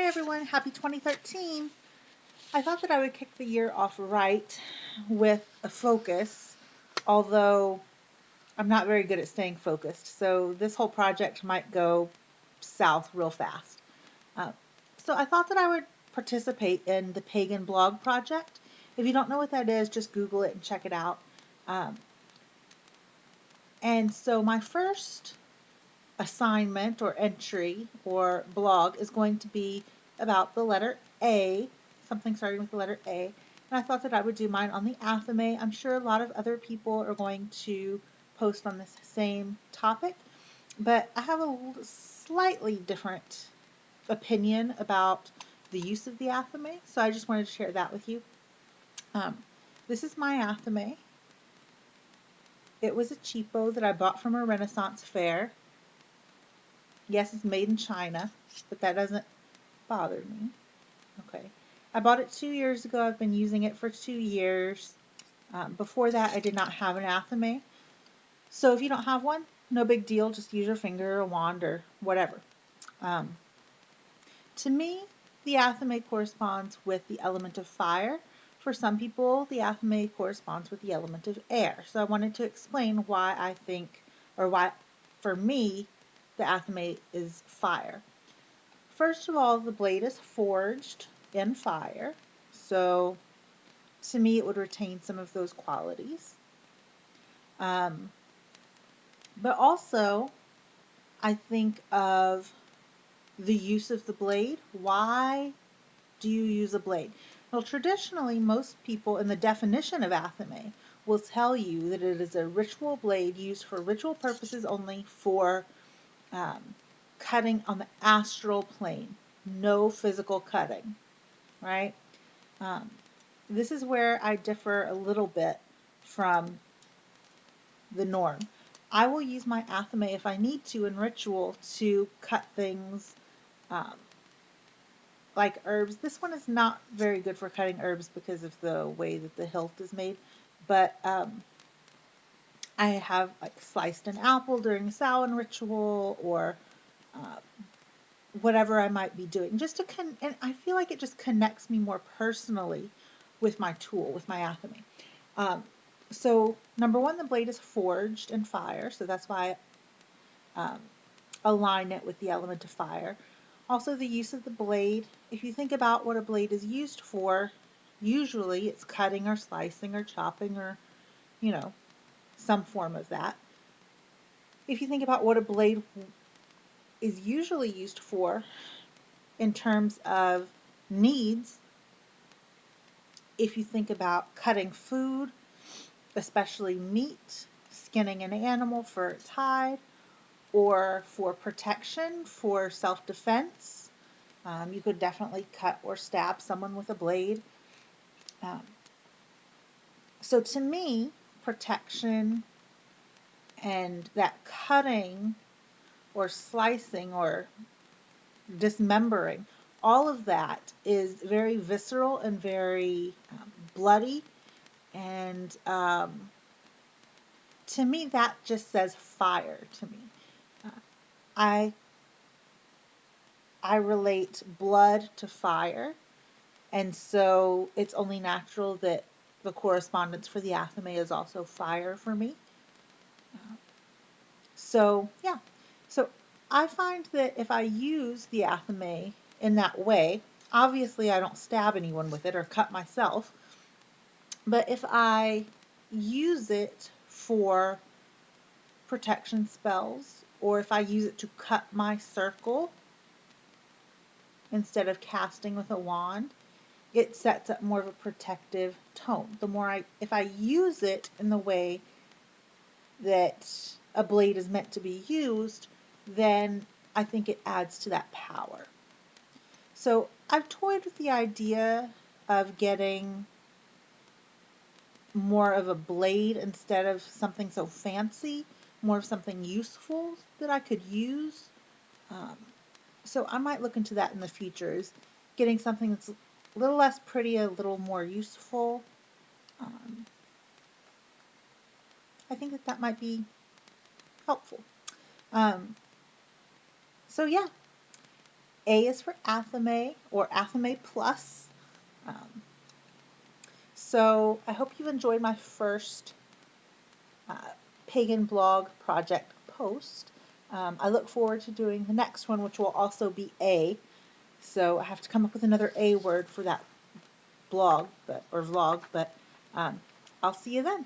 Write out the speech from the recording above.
Hi everyone, happy 2013. I thought that I would kick the year off right with a focus, although I'm not very good at staying focused. So this whole project might go south real fast. Uh, so I thought that I would participate in the Pagan blog project. If you don't know what that is, just Google it and check it out. Um, and so my first assignment or entry or blog is going to be about the letter A, something starting with the letter A. And I thought that I would do mine on the Athame. I'm sure a lot of other people are going to post on this same topic, but I have a slightly different opinion about the use of the Athame, so I just wanted to share that with you. Um, this is my Athame. It was a cheapo that I bought from a Renaissance fair. Yes, it's made in China, but that doesn't bother me. Okay. I bought it 2 years ago. I've been using it for 2 years. Before that, I did not have an Athame. So if you don't have one, no big deal. Just use your finger or a wand or whatever. Um, to me, the Athame corresponds with the element of fire. For some people, the Athame corresponds with the element of air. So I wanted to explain why I think, or why, for me, the Athame is fire. First of all, the blade is forged in fire, so to me it would retain some of those qualities. Um, but also, I think of the use of the blade. Why do you use a blade? Well, traditionally, most people in the definition of Athame will tell you that it is a ritual blade used for ritual purposes only for um, cutting on the astral plane, no physical cutting, right? Um, this is where I differ a little bit from the norm. I will use my Athame if I need to in ritual to cut things um, like herbs. This one is not very good for cutting herbs because of the way that the hilt is made, but I have like sliced an apple during a Samhain ritual or uh, whatever I might be doing, just to and I feel like it just connects me more personally with my tool, with my Athame. Um, so number one, the blade is forged in fire, so that's why I align it with the element of fire. Also, the use of the blade. If you think about what a blade is used for, usually it's cutting or slicing or chopping or, you know, some form of that. If you think about what a blade is usually used for in terms of needs, if you think about cutting food, especially meat, skinning an animal for its hide, or for protection, for self-defense. You could definitely cut or stab someone with a blade. Um, so to me, protection and that cutting or slicing or dismembering, all of that is very visceral and very bloody. And to me, that just says fire to me. Uh, I I relate blood to fire, and so it's only natural that the correspondence for the Athame is also fire for me. So, yeah. So I find that if I use the Athame in that way, obviously I don't stab anyone with it or cut myself, but if I use it for protection spells, or if I use it to cut my circle instead of casting with a wand, it sets up more of a protective tone. If I use it in the way that a blade is meant to be used, then I think it adds to that power. So I've toyed with the idea of getting more of a blade instead of something so fancy, more of something useful that I could use. Um, so I might look into that in the future, is getting something that's a little less pretty, a little more useful. Um, I think that might be helpful. Um, so yeah, A is for Athame or Athame Plus. Um, so I hope you enjoyed my first uh, Pagan blog project post. I look forward to doing the next one, which will also be A. So I have to come up with another A word for that blog, or vlog, but I'll see you then.